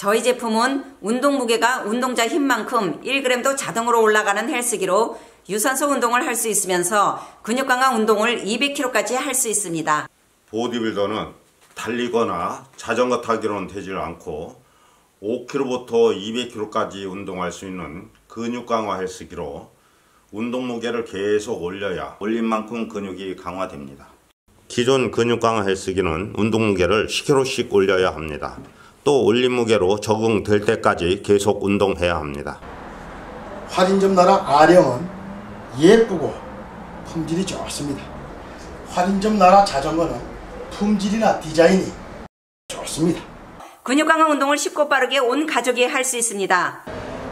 저희 제품은 운동 무게가 운동자 힘만큼 1g도 자동으로 올라가는 헬스기로 유산소 운동을 할 수 있으면서 근육 강화 운동을 200kg까지 할 수 있습니다. 보디빌더는 달리거나 자전거 타기로는 되질 않고 5kg부터 200kg까지 운동할 수 있는 근육 강화 헬스기로 운동 무게를 계속 올려야 올린 만큼 근육이 강화됩니다. 기존 근육 강화 헬스기는 운동 무게를 10kg씩 올려야 합니다. 또 올린 무게로 적응될 때까지 계속 운동해야 합니다. 할인점 나라 아령은 예쁘고 품질이 좋습니다. 할인점 나라 자전거는 품질이나 디자인이 좋습니다. 근육 강화 운동을 쉽고 빠르게 온 가족이 할 수 있습니다.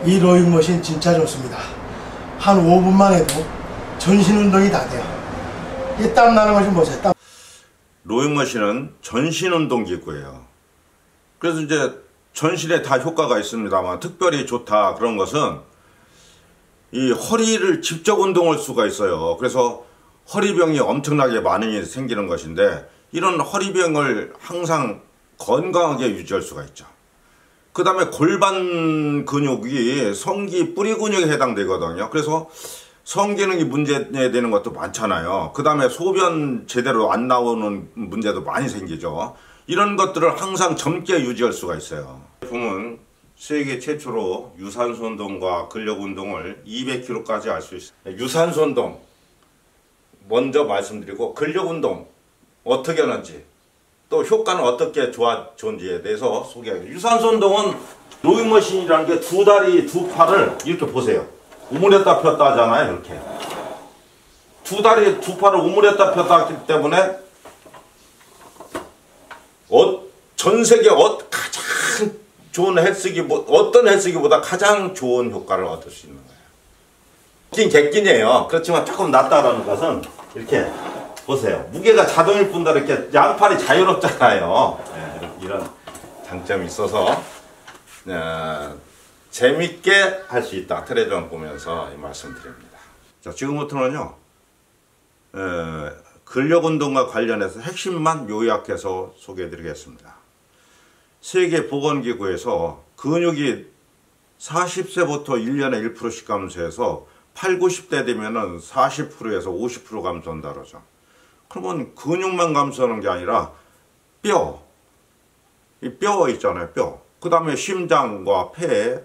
이 로잉머신 진짜 좋습니다. 한 5분만 해도 전신 운동이 다 돼요. 이 땀 나는 거 좀 보세요. 땀. 로잉머신은 전신 운동 기구예요. 그래서 이제 전신에 다 효과가 있습니다만 특별히 좋다 그런 것은 이 허리를 직접 운동할 수가 있어요. 그래서 허리병이 엄청나게 많이 생기는 것인데 이런 허리병을 항상 건강하게 유지할 수가 있죠. 그 다음에 골반 근육이 성기 뿌리 근육에 해당되거든요. 그래서 성기능이 문제되는 것도 많잖아요. 그 다음에 소변 제대로 안 나오는 문제도 많이 생기죠. 이런 것들을 항상 젊게 유지할 수가 있어요. 제품은 세계 최초로 유산소 운동과 근력 운동을 200kg까지 할 수 있어요. 유산소 운동 먼저 말씀드리고 근력 운동 어떻게 하는지 또 효과는 어떻게 좋은지에 대해서 소개하겠습니다. 유산소 운동은 로잉머신이라는 게 두 다리 두 팔을 이렇게 보세요. 우물에다 폈다 하잖아요. 이렇게 두 다리 두 팔을 우물에다 폈다 하기 때문에 전 세계 가장 좋은 헬스기 어떤 헬스기보다 가장 좋은 효과를 얻을 수 있는 거예요. 긴 객긴이에요. 그렇지만 조금 낫다라는 것은 이렇게 보세요. 무게가 자동일 뿐더러 이렇게 양팔이 자유롭잖아요. 네, 이런 장점이 있어서 재밌게 할 수 있다. 텔레비전 보면서 말씀드립니다. 자, 지금부터는요. 근력 운동과 관련해서 핵심만 요약해서 소개해 드리겠습니다. 세계보건기구에서 근육이 40세부터 1년에 1%씩 감소해서 8, 90대 되면은 40%에서 50% 감소한다 그러죠. 그러면 근육만 감소하는 게 아니라 이 뼈 있잖아요. 뼈. 그 다음에 심장과 폐,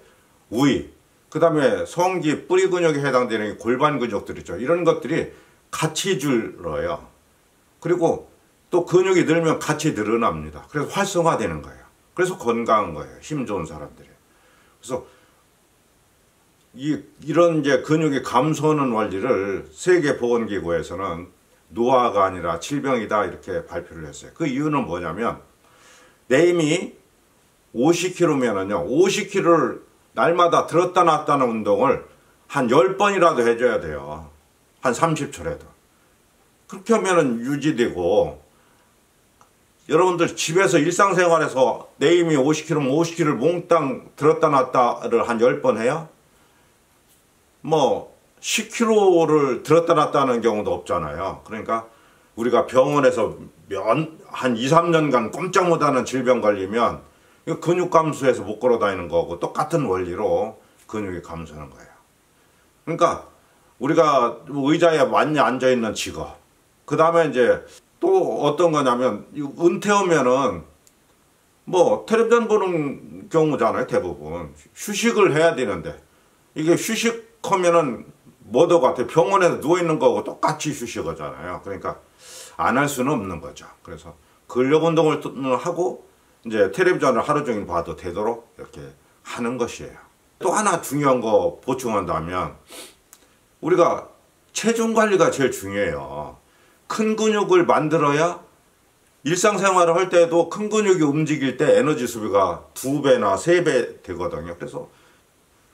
우위, 그 다음에 성기, 뿌리 근육에 해당되는 골반 근육들 있죠. 이런 것들이 같이 줄어요. 그리고 또 근육이 늘면 같이 늘어납니다. 그래서 활성화되는 거예요. 그래서 건강한 거예요. 힘 좋은 사람들이. 그래서 이런 이제 근육이 감소하는 원리를 세계보건기구에서는 노화가 아니라 질병이다 이렇게 발표를 했어요. 그 이유는 뭐냐면 내 힘이 50kg면은요 50kg를 날마다 들었다 놨다 하는 운동을 한 10번이라도 해줘야 돼요. 한 30초라도. 그렇게 하면은 유지되고 여러분들 집에서 일상생활에서 내 힘이 50kg면 50kg를 몽땅 들었다 놨다를 한 10번 해요? 뭐 10kg를 들었다 놨다 하는 경우도 없잖아요. 그러니까 우리가 병원에서 한 2, 3년간 꼼짝 못하는 질병 걸리면 근육 감소해서 못 걸어 다니는 거고 똑같은 원리로 근육이 감소하는 거예요. 그러니까 우리가 의자에 많이 앉아있는 직업, 그 다음에 이제 또 어떤 거냐면 은퇴하면은 뭐 텔레비전 보는 경우잖아요. 대부분 휴식을 해야 되는데 이게 휴식하면은 뭐도 같아요. 병원에서 누워있는 거하고 똑같이 휴식하잖아요. 그러니까 안 할 수는 없는 거죠. 그래서 근력 운동을 하고 이제 텔레비전을 하루 종일 봐도 되도록 이렇게 하는 것이에요. 또 하나 중요한 거 보충한다면 우리가 체중 관리가 제일 중요해요. 큰 근육을 만들어야 일상생활을 할 때도 큰 근육이 움직일 때 에너지 소비가 2배나 3배 되거든요. 그래서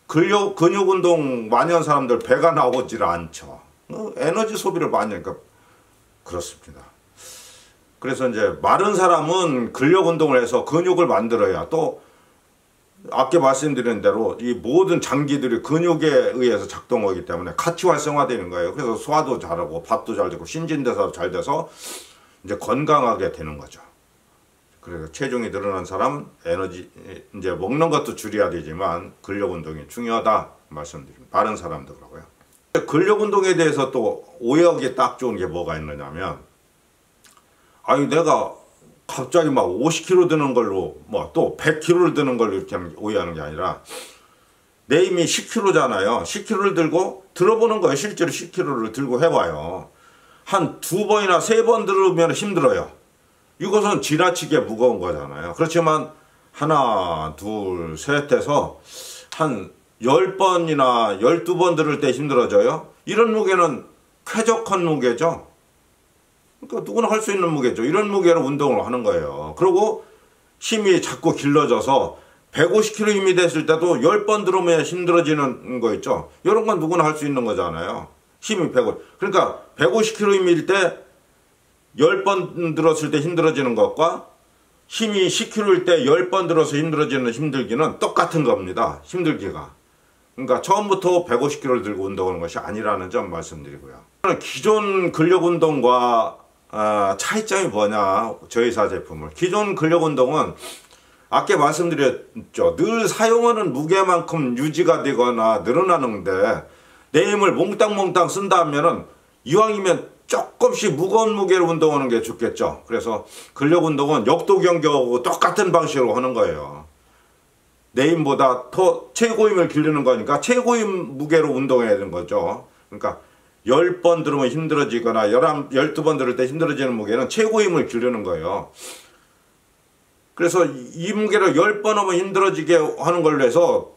근육 운동 많이 한 사람들 배가 나오질 않죠. 에너지 소비를 많이 하니까 그렇습니다. 그래서 이제 마른 사람은 근력 운동을 해서 근육을 만들어야 또 아까 말씀드린 대로 이 모든 장기들이 근육에 의해서 작동하기 때문에 같이 활성화되는 거예요. 그래서 소화도 잘하고 밥도 잘 되고 신진대사도 잘 돼서 이제 건강하게 되는 거죠. 그래서 체중이 늘어난 사람 에너지 이제 먹는 것도 줄여야 되지만 근력 운동이 중요하다 말씀드립니다. 바른 사람도 그러고요. 근력 운동에 대해서 또 오해하기 딱 좋은 게 뭐가 있느냐면, 아니 내가 갑자기 막 50kg 드는 걸로 뭐 또 100kg를 드는 걸로 이렇게 오해하는 게 아니라, 내 힘이 10kg잖아요. 10kg를 들고 들어보는 거예요. 실제로 10kg를 들고 해봐요. 한 2번이나 3번 들으면 힘들어요. 이것은 지나치게 무거운 거잖아요. 그렇지만 하나, 둘, 셋 해서 한 10번이나 12번 들을 때 힘들어져요. 이런 무게는 쾌적한 무게죠. 그러니까 누구나 할 수 있는 무게죠. 이런 무게로 운동을 하는 거예요. 그리고 힘이 자꾸 길러져서 150kg 힘이 됐을 때도 10번 들으면 힘들어지는 거 있죠. 이런 건 누구나 할 수 있는 거잖아요. 힘이 150. 그러니까 150kg 힘일 때 10번 들었을 때 힘들어지는 것과 힘이 10kg일 때 10번 들어서 힘들어지는 힘들기는 똑같은 겁니다. 힘들기가. 그러니까 처음부터 150kg를 들고 운동하는 것이 아니라는 점 말씀드리고요. 기존 근력 운동과 차이점이 뭐냐, 저희 회사 제품을. 기존 근력 운동은 아까 말씀드렸죠. 늘 사용하는 무게만큼 유지가 되거나 늘어나는데, 내 힘을 몽땅몽땅 쓴다 하면은 이왕이면 조금씩 무거운 무게로 운동하는 게 좋겠죠. 그래서 근력 운동은 역도 경기하고 똑같은 방식으로 하는 거예요. 내 힘보다 더 최고 힘을 기르는 거니까 최고 힘 무게로 운동해야 되는 거죠. 그러니까 10번 들으면 힘들어지거나 12번 들을 때 힘들어지는 무게는 최고 힘을 기르는 거예요. 그래서 이 무게를 10번 하면 힘들어지게 하는 걸로 해서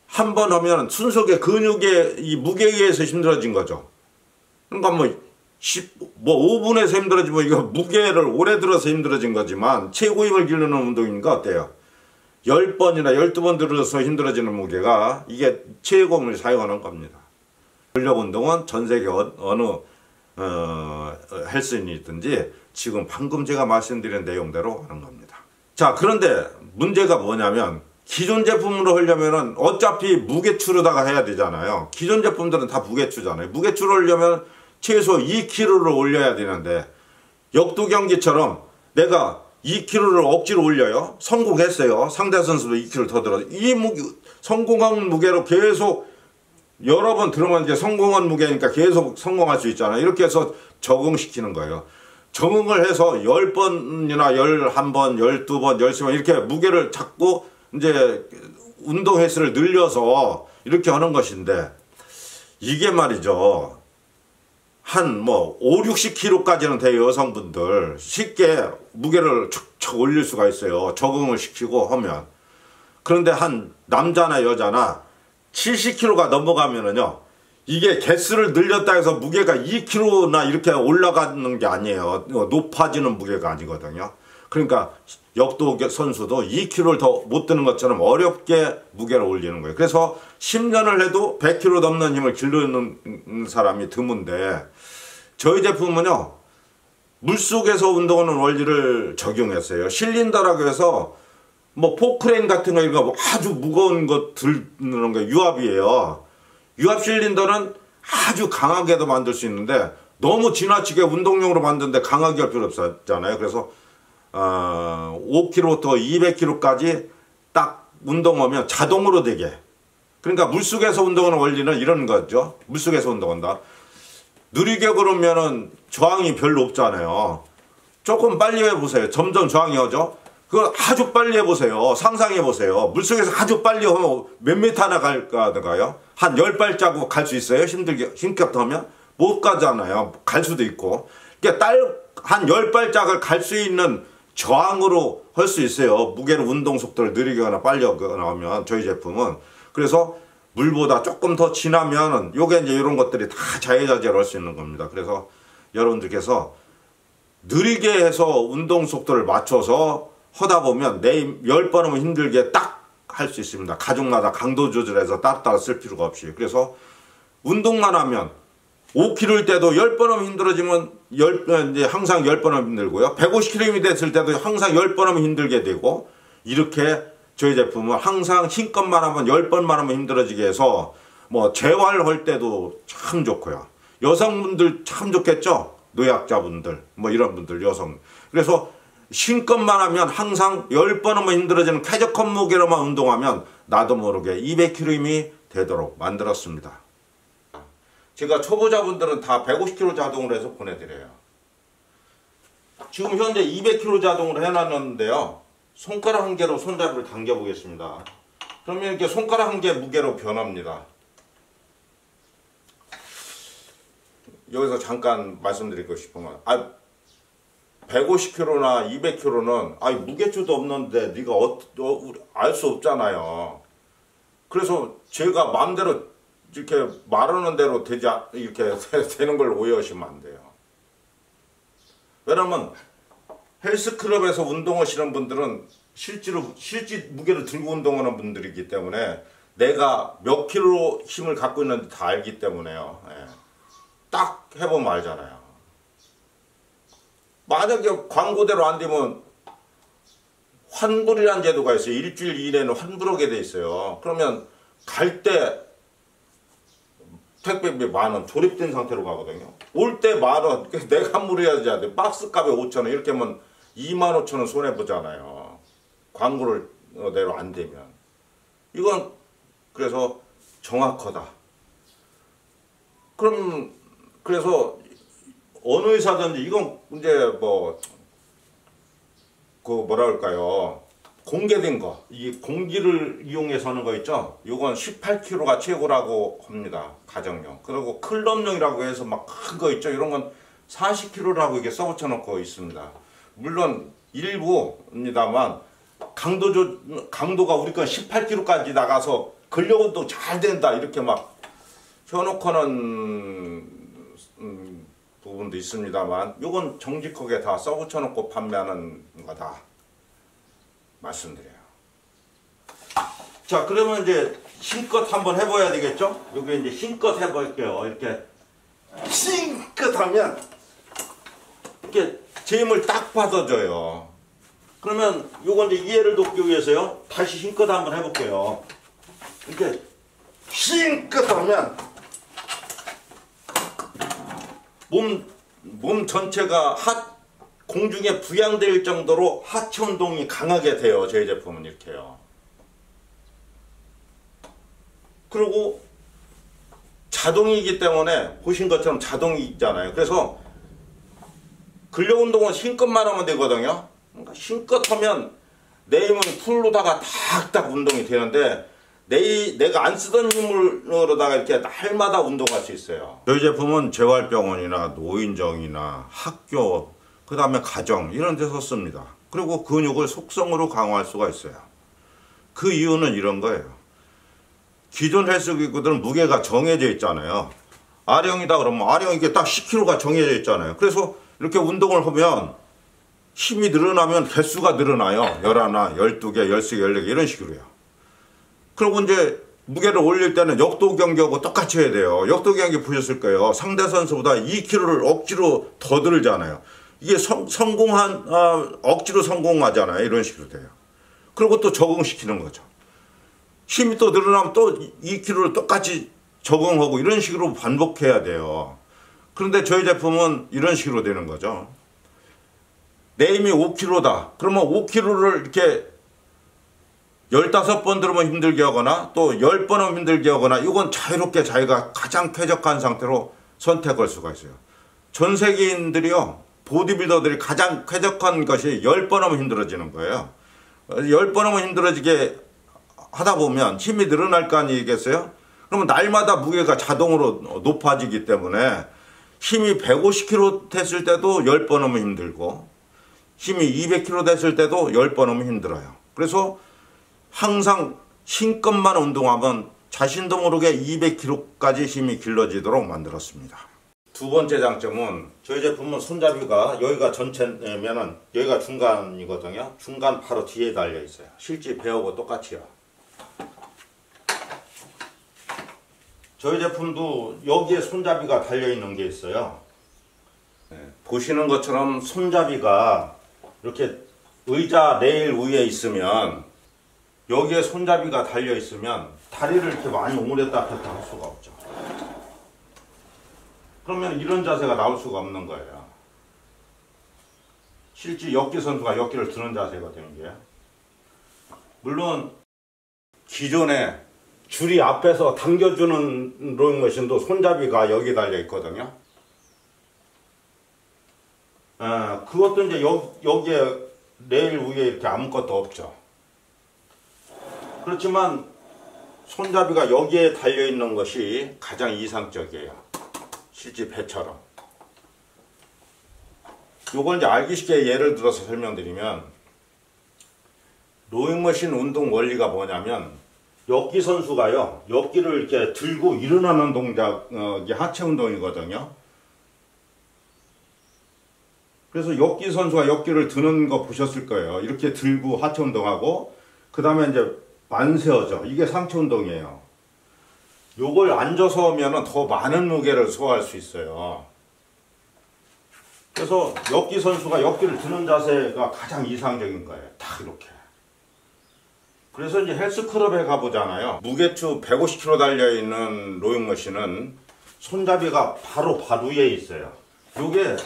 한 번 하면 순속의 근육의 이 무게에 의해서 힘들어진 거죠. 그러니까 뭐 5분에서 힘들어지면 이거 무게를 오래 들어서 힘들어진 거지만 최고 힘을 기르는 운동이니까 어때요? 10번이나 12번 들어서 힘들어지는 무게가 이게 최고 힘을 사용하는 겁니다. 근력 운동은 전 세계 어느 헬스인이든지 지금 방금 제가 말씀드린 내용대로 하는 겁니다. 자, 그런데 문제가 뭐냐면, 기존 제품으로 하려면은 어차피 무게추로다가 해야 되잖아요. 기존 제품들은 다 무게추잖아요. 무게추로 하려면 최소 2kg를 올려야 되는데, 역도 경기처럼 내가 2kg를 억지로 올려요. 성공했어요. 상대 선수도 2kg 더 들어. 이 성공한 무게로 계속 여러 번 들으면 이제 성공한 무게니까 계속 성공할 수 있잖아요. 이렇게 해서 적응시키는 거예요. 적응을 해서 10번이나 11번, 12번, 13번 이렇게 무게를 잡고 이제 운동 횟수를 늘려서 이렇게 하는 것인데, 이게 말이죠. 한 5, 60kg까지는 돼요. 여성분들 쉽게 무게를 척척 올릴 수가 있어요. 적응을 시키고 하면. 그런데 한 남자나 여자나 70kg가 넘어가면은요, 이게 개수를 늘렸다 해서 무게가 2kg나 이렇게 올라가는 게 아니에요. 높아지는 무게가 아니거든요. 그러니까 역도 선수도 2kg를 더 못 드는 것처럼 어렵게 무게를 올리는 거예요. 그래서 10년을 해도 100kg 넘는 힘을 기르는 사람이 드문데, 저희 제품은요, 물속에서 운동하는 원리를 적용했어요. 실린더라고 해서 포크레인 같은 거, 이거 아주 무거운 거 드는 거 유압이에요. 유압 실린더는 아주 강하게도 만들 수 있는데, 너무 지나치게 운동용으로 만드는데 강하게 할 필요 없잖아요. 그래서 5kg부터 200kg까지 딱 운동하면 자동으로 되게. 그러니까 물속에서 운동하는 원리는 이런 거죠. 물속에서 운동한다. 느리게 걸으면은 저항이 별로 없잖아요. 조금 빨리 해보세요. 점점 저항이 오죠. 그걸 아주 빨리 해보세요. 상상해보세요. 물속에서 아주 빨리 하면 몇 미터나 갈까요? 한 10발자국 갈 수 있어요? 힘껏 하면? 못 가잖아요. 갈 수도 있고. 그러니까 한 10발짝을 갈 수 있는 저항으로 할 수 있어요. 무게를 운동 속도를 느리게 하거나 빨리 하면, 저희 제품은. 그래서 물보다 조금 더 지나면 요게 이제 이런 것들이 다 자유자재로 할 수 있는 겁니다. 그래서 여러분들께서 느리게 해서 운동 속도를 맞춰서 하다 보면 내 10번 하면 힘들게 딱 할 수 있습니다. 가족마다 강도 조절해서 따로따로 쓸 필요가 없이. 그래서 운동만 하면 5kg일 때도 10번 하면 힘들어지면 이제 항상 10번 하면 힘들고요. 150kg이 됐을 때도 항상 10번 하면 힘들게 되고, 이렇게 저희 제품은 항상 힘껏만 하면 10번만 하면 힘들어지게 해서 재활할 때도 참 좋고요. 여성분들 참 좋겠죠? 노약자분들, 이런 분들, 여성. 그래서 신것만 하면 항상 10번은 힘들어지는 쾌적한 무게로만 운동하면 나도 모르게 200kg 힘이 되도록 만들었습니다. 제가 초보자분들은 다 150kg 자동으로 해서 보내드려요. 지금 현재 200kg 자동으로 해놨는데요. 손가락 한 개로 손잡이를 당겨 보겠습니다. 그러면 이렇게 손가락 한 개 무게로 변합니다. 여기서 잠깐 말씀드리고 싶은 건 150kg나 200kg는 무게추도 없는데 네가 알 수 없잖아요. 그래서 제가 마음대로 이렇게 말하는 대로 이렇게 되는 걸 오해하시면 안 돼요. 왜냐면 헬스클럽에서 운동하시는 분들은 실제 무게를 들고 운동하는 분들이기 때문에 내가 몇 킬로 힘을 갖고 있는지 다 알기 때문에요. 예. 딱 해보면 알잖아요. 만약에 광고대로 안 되면 환불이라는 제도가 있어요. 일주일 이내는 환불하게 돼 있어요. 그러면 갈 때 택배비 10,000원 조립된 상태로 가거든요. 올 때 10,000원 내가 환불해야지 돼. 박스값에 5,000원 이렇게 하면 25,000원 손해보잖아요. 광고를 대로 안 되면. 이건 그래서 정확하다. 그래서 어느 회사든지 이건 이제 뭐라 할까요? 공개된 거, 이 공기를 이용해서 하는 거 있죠? 이건 18kg가 최고라고 합니다. 가정용. 그리고 클럽용이라고 해서 막 큰 거 있죠? 이런 건 40kg라고 이렇게 써붙여 놓고 있습니다. 물론 일부입니다만 강도가 우리 건 18kg까지 나가서 근력 운동 잘 된다 이렇게 막 펴놓고는 부분도 있습니다만 이건 정직하게 다 써붙여 놓고 판매하는 거다 말씀드려요. 자, 그러면 이제 힘껏 한번 해봐야 되겠죠? 여기 이제 힘껏 해볼게요. 이렇게 힘껏 하면 이렇게 제 힘을 딱 받아줘요. 그러면 요건 이제 이해를 돕기 위해서요. 다시 힘껏 한번 해볼게요. 이렇게 힘껏 하면 몸 전체가 공중에 부양될 정도로 하체 운동이 강하게 돼요. 저희 제품은 이렇게요. 그리고 자동이기 때문에 보신 것처럼 자동이잖아요. 그래서 근력 운동은 힘껏만 하면 되거든요. 그러니까 힘껏 하면 내 힘은 풀로다가 탁탁 운동이 되는데 내가 안 쓰던 힘으로다가 이렇게 날마다 운동할 수 있어요. 저희 제품은 재활병원이나 노인정이나 학교, 그 다음에 가정 이런 데서 씁니다. 그리고 근육을 속성으로 강화할 수가 있어요. 그 이유는 이런 거예요. 기존 헬스기구들은 무게가 정해져 있잖아요. 아령이다 그러면 아령 이게 딱 10kg가 정해져 있잖아요. 그래서 이렇게 운동을 하면 힘이 늘어나면 개수가 늘어나요. 11, 12개, 13개, 14개 이런 식으로요. 그리고 이제 무게를 올릴 때는 역도 경기하고 똑같이 해야 돼요. 역도 경기 보셨을 거예요. 상대 선수보다 2kg를 억지로 더 들잖아요. 이게 억지로 성공하잖아요. 이런 식으로 돼요. 그리고 또 적응시키는 거죠. 힘이 또 늘어나면 또 2kg를 똑같이 적응하고 이런 식으로 반복해야 돼요. 그런데 저희 제품은 이런 식으로 되는 거죠. 내 힘이 5kg다. 그러면 5kg를 이렇게 15번 들으면 힘들게 하거나 또 10번은 힘들게 하거나 이건 자유롭게 자기가 가장 쾌적한 상태로 선택할 수가 있어요. 전 세계인들이요. 보디빌더들이 가장 쾌적한 것이 10번 하면 힘들어지는 거예요. 10번 하면 힘들어지게 하다 보면 힘이 늘어날 거 아니겠어요? 그러면 날마다 무게가 자동으로 높아지기 때문에 힘이 150kg 됐을 때도 10번 하면 힘들고 힘이 200kg 됐을 때도 10번 하면 힘들어요. 그래서 항상 힘껏만 운동하면 자신도 모르게 200kg까지 힘이 길러지도록 만들었습니다. 두 번째 장점은 저희 제품은 손잡이가 여기가 전체면은 여기가 중간이거든요. 중간 바로 뒤에 달려 있어요. 실제 배우고 똑같이요. 저희 제품도 여기에 손잡이가 달려 있는 게 있어요. 보시는 것처럼 손잡이가 이렇게 의자 레일 위에 있으면 여기에 손잡이가 달려 있으면 다리를 이렇게 많이 오므렸다 폈다 할 수가 없죠. 그러면 이런 자세가 나올 수가 없는 거예요. 실제 역기 선수가 역기를 드는 자세가 되는 게, 물론 기존에 줄이 앞에서 당겨주는 로잉머신도 손잡이가 여기 달려 있거든요. 그것도 이제 여기에 레일 위에 이렇게 아무것도 없죠. 그렇지만 손잡이가 여기에 달려 있는 것이 가장 이상적이에요. 실제 배처럼. 요걸 이제 알기 쉽게 예를 들어서 설명드리면, 로잉머신 운동 원리가 뭐냐면, 역기 선수가요, 역기를 이렇게 들고 일어나는 동작이 하체 운동이거든요. 그래서 역기 선수가 역기를 드는 거 보셨을 거예요. 이렇게 들고 하체 운동하고, 그 다음에 이제 만세어져. 이게 상체 운동이에요. 요걸 앉아서 하면은 더 많은 무게를 소화할 수 있어요. 그래서 역기 선수가 역기를 드는 자세가 가장 이상적인 거예요. 딱 이렇게. 그래서 이제 헬스클럽에 가보잖아요. 무게추 150kg 달려있는 로잉머신은 손잡이가 바로 발 위에 있어요. 요게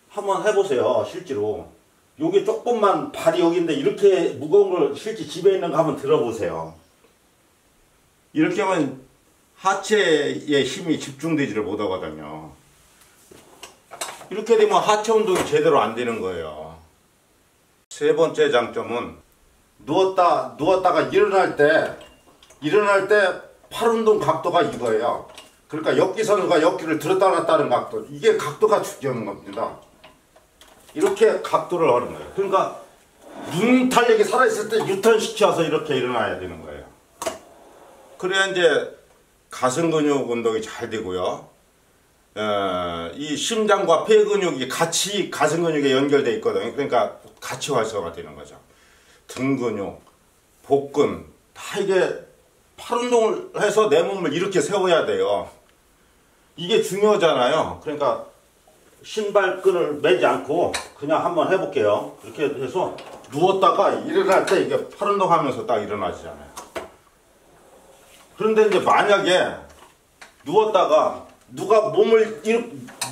한번 해보세요. 실제로 요게 조금만 발이 여기인데 이렇게 무거운 걸 실제 집에 있는 거 한번 들어보세요. 이렇게 하면 하체에 힘이 집중되지를 못하거든요. 이렇게 되면 하체 운동이 제대로 안 되는 거예요. 세 번째 장점은 누웠다가 일어날 때 팔 운동 각도가 이거예요. 그러니까 역기 선수가 역기를 들었다 놨다 하는 각도, 이게 각도가 중요한 겁니다. 이렇게 각도를 하는 거예요. 그러니까 눈 탄력이 살아있을 때 유턴 시켜서 이렇게 일어나야 되는 거예요. 그래야 이제 가슴 근육 운동이 잘 되고요. 이 심장과 폐 근육이 같이 가슴 근육에 연결되어 있거든요. 그러니까 같이 활성화가 되는 거죠. 등 근육, 복근, 다 이게 팔 운동을 해서 내 몸을 이렇게 세워야 돼요. 이게 중요하잖아요. 그러니까 신발끈을 매지 않고 그냥 한번 해볼게요. 이렇게 해서 누웠다가 일어날 때 이게 팔 운동하면서 딱 일어나지잖아요. 그런데 이제 만약에 누웠다가 누가 몸을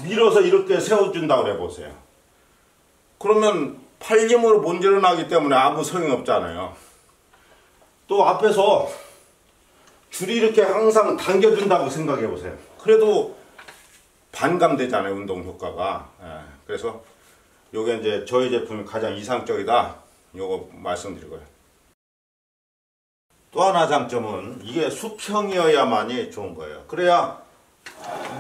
밀어서 이렇게 세워준다고 그래 보세요. 그러면 팔 힘으로 못 일어나기 때문에 아무 소용이 없잖아요. 또 앞에서 줄이 이렇게 항상 당겨준다고 생각해 보세요. 그래도 반감되잖아요, 운동 효과가. 그래서 요게 이제 저희 제품이 가장 이상적이다, 요거 말씀드리고요. 또 하나 장점은 이게 수평이어야만이 좋은 거예요. 그래야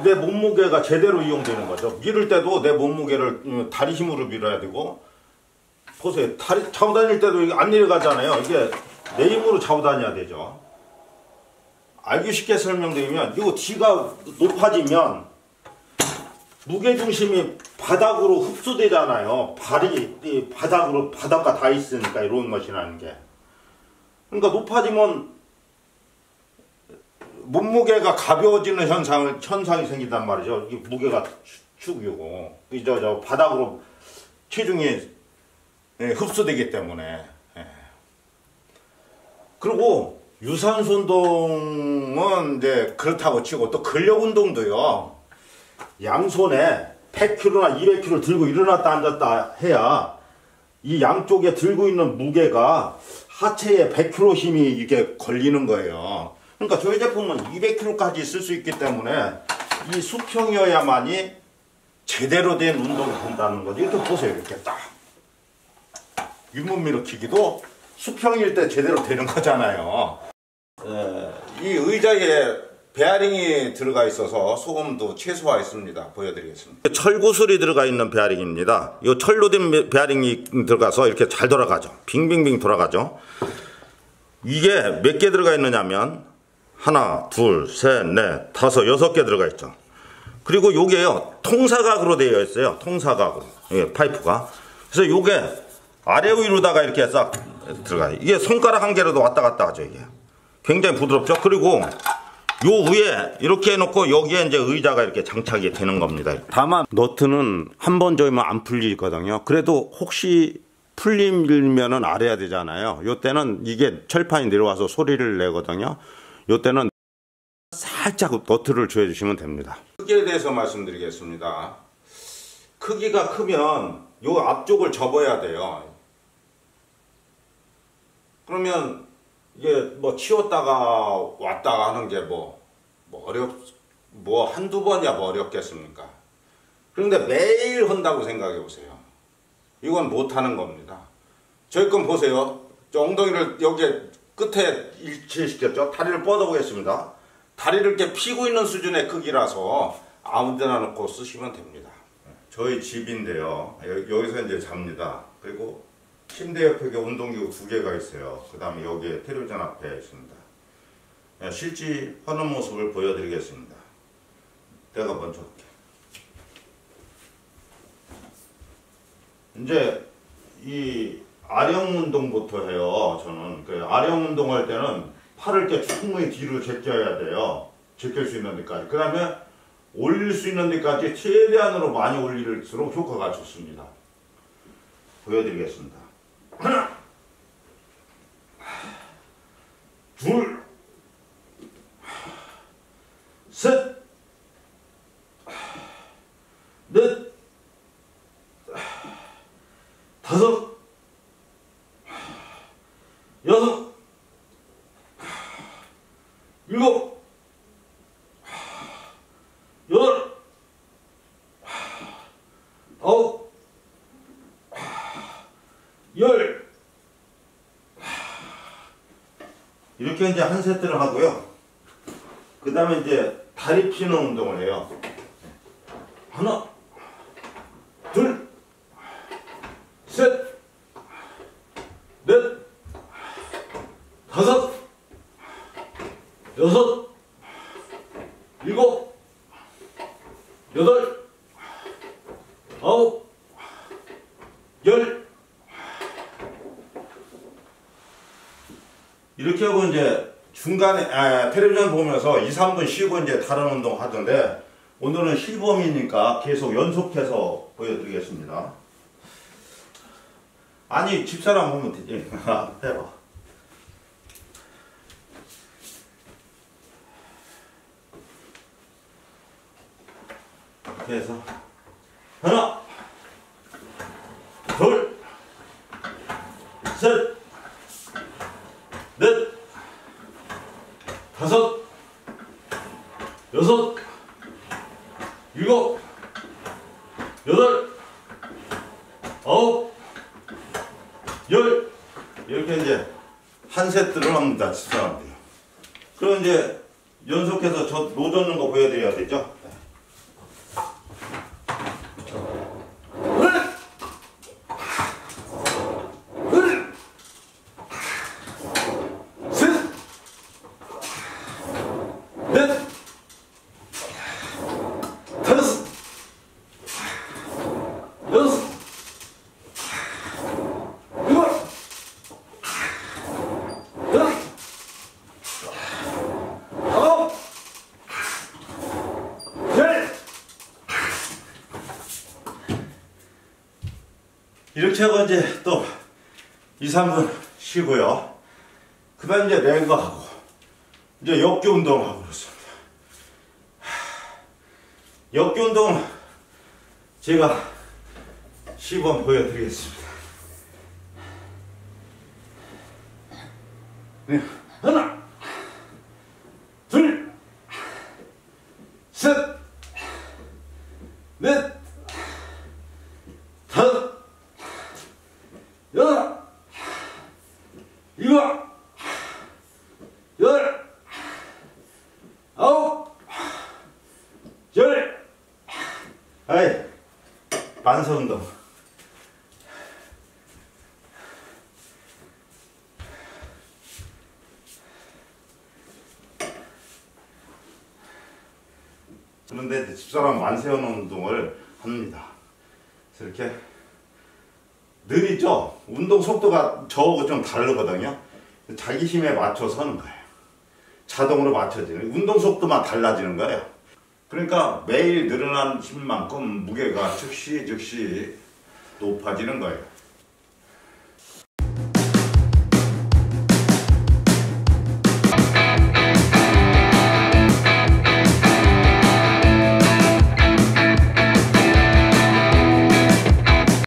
내 몸무게가 제대로 이용되는 거죠. 밀을 때도 내 몸무게를 다리 힘으로 밀어야 되고, 보세요. 다리 차고 다닐 때도 이게 안 내려가잖아요. 이게 내 힘으로 차고 다녀야 되죠. 알기 쉽게 설명드리면, 이거 뒤가 높아지면 무게중심이 바닥으로 흡수되잖아요. 발이 바닥과 다 있으니까, 이 로잉머신 하는 게. 그러니까 높아지면 몸무게가 가벼워지는 현상이 생긴단 말이죠. 이게 무게가 축이고, 저 바닥으로 체중이 흡수되기 때문에. 그리고 유산소 운동은 이제 그렇다고 치고, 또 근력 운동도요, 양손에 100kg나 200kg 들고 일어났다 앉았다 해야 이 양쪽에 들고 있는 무게가 하체에 100kg 힘이 이게 걸리는 거예요. 그러니까 저희 제품은 200kg까지 쓸 수 있기 때문에 이 수평이어야만이 제대로 된 운동이 된다는 거죠. 이렇게 보세요. 이렇게 딱 윗몸 일으키기도 수평일 때 제대로 되는 거잖아요. 이 의자에 베어링이 들어가 있어서 소음도 최소화했습니다. 보여드리겠습니다. 철구슬이 들어가 있는 베어링입니다. 이 철로 된 베어링이 들어가서 이렇게 잘 돌아가죠. 빙빙빙 돌아가죠. 이게 몇 개 들어가 있느냐면 하나, 둘, 셋, 넷, 다섯, 6개 들어가 있죠. 그리고 요게요, 통사각으로 되어 있어요. 통사각으로. 예, 파이프가. 그래서 요게 아래 위로다가 이렇게 싹 들어가요. 이게 손가락 한 개로도 왔다 갔다 하죠. 이게 굉장히 부드럽죠. 그리고 요 위에 이렇게 해놓고 여기에 이제 의자가 이렇게 장착이 되는 겁니다. 다만 너트는 한 번 조이면 안 풀리거든요. 그래도 혹시 풀리면은 알아야 되잖아요. 요 때는 이게 철판이 내려와서 소리를 내거든요. 요 때는 살짝 너트를 조여주시면 됩니다. 크기에 대해서 말씀드리겠습니다. 크기가 크면 요 앞쪽을 접어야 돼요. 그러면 이게 뭐 치웠다가 왔다가 하는 게 뭐 한두 번이야 뭐 어렵겠습니까? 그런데 매일 한다고 생각해 보세요. 이건 못하는 겁니다. 저희 건 보세요. 저 엉덩이를 여기 끝에 일치시켰죠? 다리를 뻗어보겠습니다. 다리를 이렇게 피고 있는 수준의 크기라서 아무데나 놓고 쓰시면 됩니다. 저희 집인데요. 여기서 이제 잡니다. 그리고 침대 옆에 운동기구 2개가 있어요. 그 다음에 여기에 텔레비전 앞에 있습니다. 실제 하는 모습을 보여드리겠습니다. 내가 먼저 할게. 이제 이 아령 운동부터 해요. 저는 그 아령 운동할 때는 팔을 이렇게 충분히 뒤로 제껴야 돼요. 제낄 수 있는 데까지. 그 다음에 올릴 수 있는 데까지 최대한으로 많이 올릴수록 효과가 좋습니다. 보여드리겠습니다. 하나, 둘, 셋, 넷, 다섯, 여섯, 일곱, 여덟, 아홉, 열. 이렇게 이제 한 세트를 하고요. 그 다음에 이제 다리 피는 운동을 해요. 하나, 둘, 셋, 넷, 다섯, 여섯, 일곱, 여덟, 아홉, 열. 이렇게 하고 이제 중간에 텔레비전 보면서 2, 3분 쉬고 이제 다른 운동 하던데, 오늘은 실범이니까 계속 연속해서 보여드리겠습니다. 아니, 집사람 보면 되지. 해봐. 이렇게 해서 하나, 둘, 셋, 넷, 다섯, 여섯, 일곱, 여덟, 아홉, 열. 이렇게 이제 한 세트를 합니다. 집사람들이. 그럼 이제 연속해서 저 노젓는 거 보여드려야 되죠. 이렇게 하고 이제 또 2, 3분 쉬고요. 그 다음 이제 랭거 하고, 이제 역교 운동하고 그렇습니다. 역교 운동은 제가 시범 보여드리겠습니다. 네. 하나, 둘, 셋, 넷, 다섯, 여덟, 일곱, 여덟, 아홉, 열. 아이, 반사 운동. 그런데 집사람 만세우는 운동을 합니다. 그래서 이렇게 느리죠? 운동 속도가 저하고 좀 다르거든요. 자기 힘에 맞춰서 하는 거예요. 자동으로 맞춰지는, 운동 속도만 달라지는 거예요. 그러니까 매일 늘어난 힘만큼 무게가 즉시 높아지는 거예요.